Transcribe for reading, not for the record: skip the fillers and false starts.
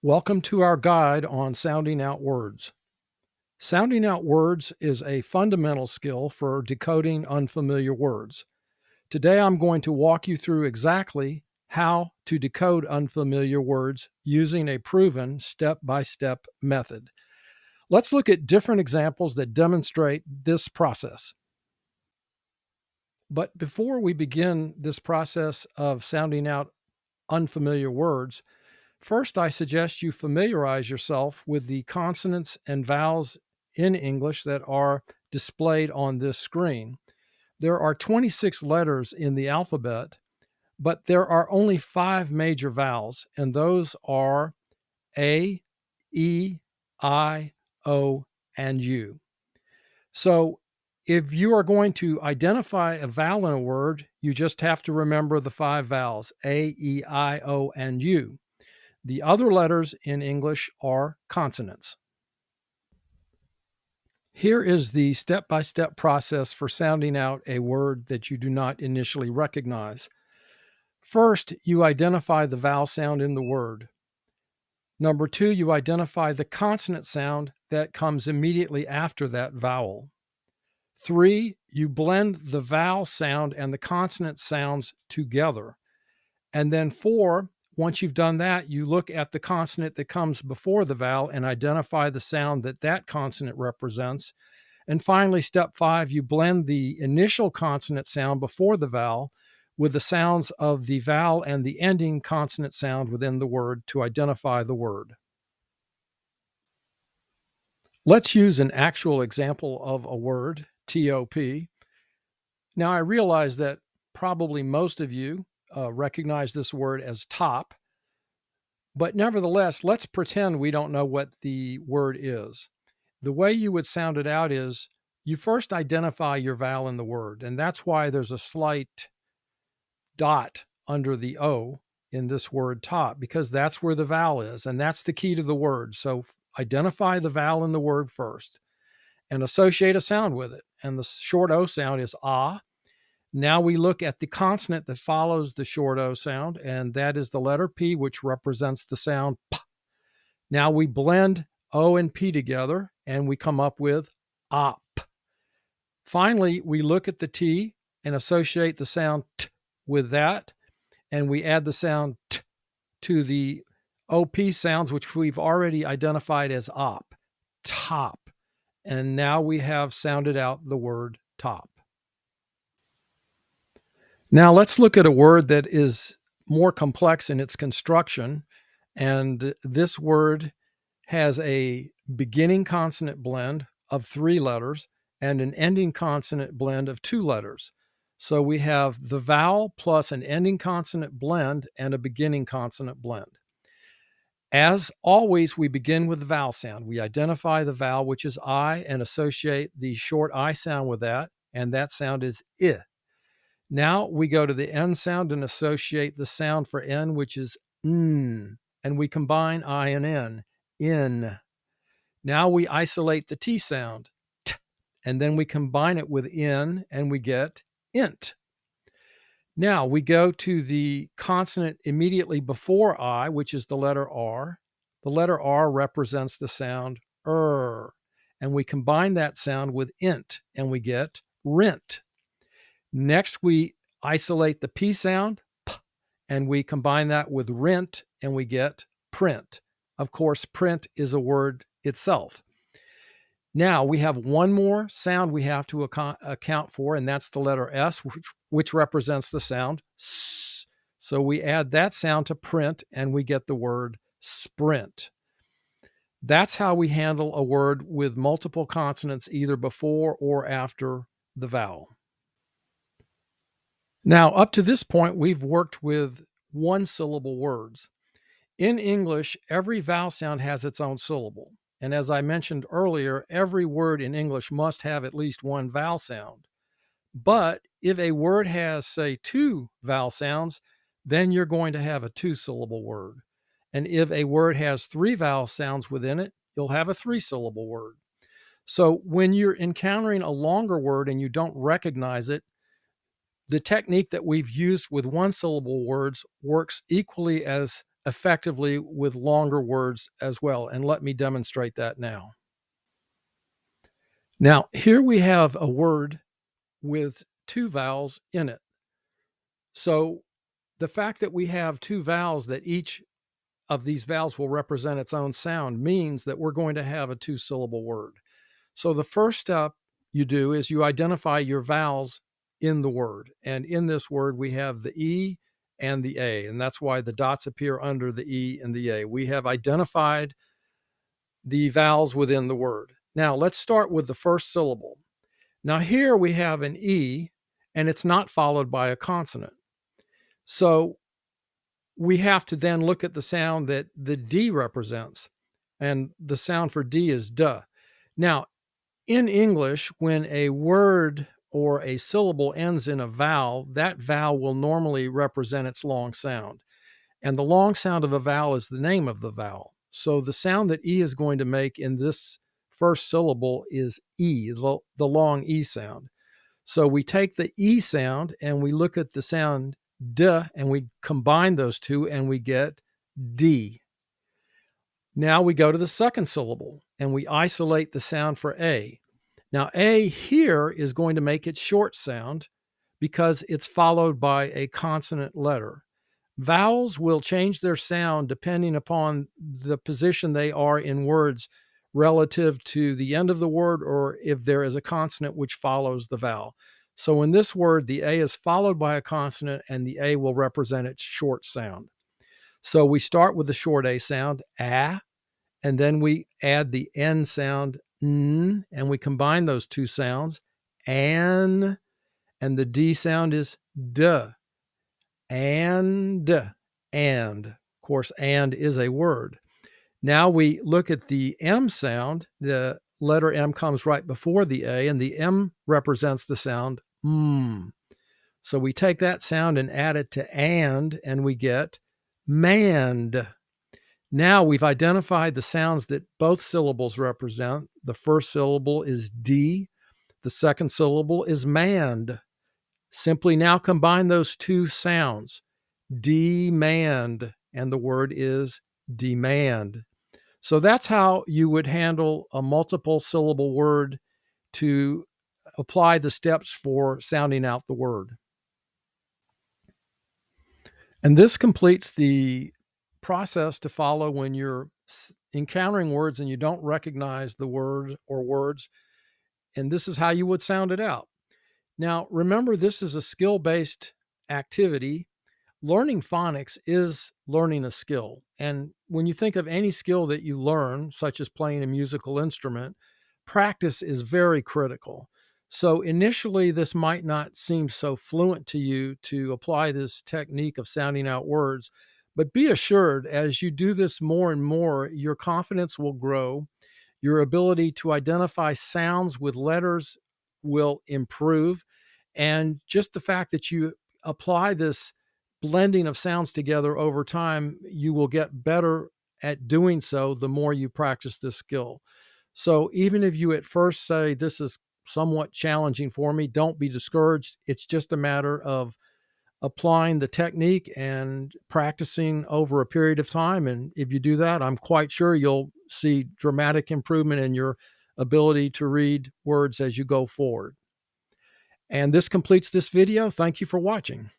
Welcome to our guide on sounding out words. Sounding out words is a fundamental skill for decoding unfamiliar words. Today I'm going to walk you through exactly how to decode unfamiliar words using a proven step-by-step method. Let's look at different examples that demonstrate this process. But before we begin this process of sounding out unfamiliar words, first, I suggest you familiarize yourself with the consonants and vowels in English that are displayed on this screen. There are 26 letters in the alphabet, but there are only 5 major vowels, and those are A, E, I, O, and U. So if you are going to identify a vowel in a word, you just have to remember the 5 vowels, A, E, I, O, and U. The other letters in English are consonants. Here is the step-by-step process for sounding out a word that you do not initially recognize. First, you identify the vowel sound in the word. Number 2, you identify the consonant sound that comes immediately after that vowel. 3, you blend the vowel sound and the consonant sounds together. And then 4, once you've done that, you look at the consonant that comes before the vowel and identify the sound that that consonant represents. And finally, step 5, you blend the initial consonant sound before the vowel with the sounds of the vowel and the ending consonant sound within the word to identify the word. Let's use an actual example of a word, TOP. Now, I realize that probably most of you recognize this word as top, but nevertheless, let's pretend we don't know what the word is. The way you would sound it out is you first identify your vowel in the word, and that's why there's a slight dot under the O in this word top, because that's where the vowel is, and that's the key to the word. So identify the vowel in the word first and associate a sound with it. And the short O sound is ah. Now we look at the consonant that follows the short O sound, and that is the letter P, which represents the sound P. Now we blend O and P together, and we come up with op. Finally, we look at the T and associate the sound T with that, and we add the sound T to the OP sounds, which we've already identified as op, top. And now we have sounded out the word top. Now let's look at a word that is more complex in its construction. And this word has a beginning consonant blend of 3 letters and an ending consonant blend of 2 letters. So we have the vowel plus an ending consonant blend and a beginning consonant blend. As always, we begin with the vowel sound. We identify the vowel, which is I, and associate the short I sound with that, and that sound is I. Now we go to the N sound and associate the sound for N, which is N, and we combine I and N, in. Now we isolate the T sound, T, and then we combine it with in, and we get int. Now we go to the consonant immediately before I, which is the letter R. The letter R represents the sound and we combine that sound with int, and we get rent. Next, we isolate the P sound, P, and we combine that with rent, and we get print. Of course, print is a word itself. Now, we have one more sound we have to account for, and that's the letter S, which represents the sound S. So we add that sound to print, and we get the word sprint. That's how we handle a word with multiple consonants either before or after the vowel. Now, up to this point, we've worked with 1-syllable words. In English, every vowel sound has its own syllable. And as I mentioned earlier, every word in English must have at least one vowel sound. But if a word has, say, 2 vowel sounds, then you're going to have a 2-syllable word. And if a word has 3 vowel sounds within it, you'll have a 3-syllable word. So when you're encountering a longer word and you don't recognize it, the technique that we've used with 1-syllable words works equally as effectively with longer words as well. And let me demonstrate that now. Now, here we have a word with two vowels in it. So the fact that we have two vowels, that each of these vowels will represent its own sound, means that we're going to have a two-syllable word. So the first step you do is you identify your vowels in the word. And in this word, we have the E and the A, and that's why the dots appear under the E and the A. We have identified the vowels within the word. Now, let's start with the first syllable. Now, here we have an E, and it's not followed by a consonant. So we have to then look at the sound that the D represents, and the sound for D is duh. Now, in English, when a word or a syllable ends in a vowel, that vowel will normally represent its long sound. And the long sound of a vowel is the name of the vowel. So the sound that E is going to make in this first syllable is E, the long E sound. So we take the E sound and we look at the sound D, and we combine those two and we get D. Now we go to the second syllable and we isolate the sound for A. Now, A here is going to make its short sound because it's followed by a consonant letter. Vowels will change their sound depending upon the position they are in words relative to the end of the word, or if there is a consonant which follows the vowel. So in this word, the A is followed by a consonant, and the A will represent its short sound. So we start with the short A sound, ah, and then we add the N sound, n, and we combine those two sounds, and the D sound is d, and. Of course, and is a word. Now we look at the M sound. The letter M comes right before the A, and the M represents the sound mm. So we take that sound and add it to and we get mand. Now we've identified the sounds that both syllables represent. The first syllable is D. The second syllable is mand. Simply now combine those two sounds, demand, and the word is demand. So that's how you would handle a multiple syllable word to apply the steps for sounding out the word. And this completes the process to follow when you're encountering words and you don't recognize the word or words. And this is how you would sound it out. Now, remember, this is a skill-based activity. Learning phonics is learning a skill. And when you think of any skill that you learn, such as playing a musical instrument, practice is very critical. So initially, this might not seem so fluent to you to apply this technique of sounding out words, but be assured, as you do this more and more, your confidence will grow. Your ability to identify sounds with letters will improve. And just the fact that you apply this blending of sounds together over time, you will get better at doing so the more you practice this skill. So even if you at first say, this is somewhat challenging for me, don't be discouraged. It's just a matter of applying the technique and practicing over a period of time. And if you do that, I'm quite sure you'll see dramatic improvement in your ability to read words as you go forward. And this completes this video. Thank you for watching.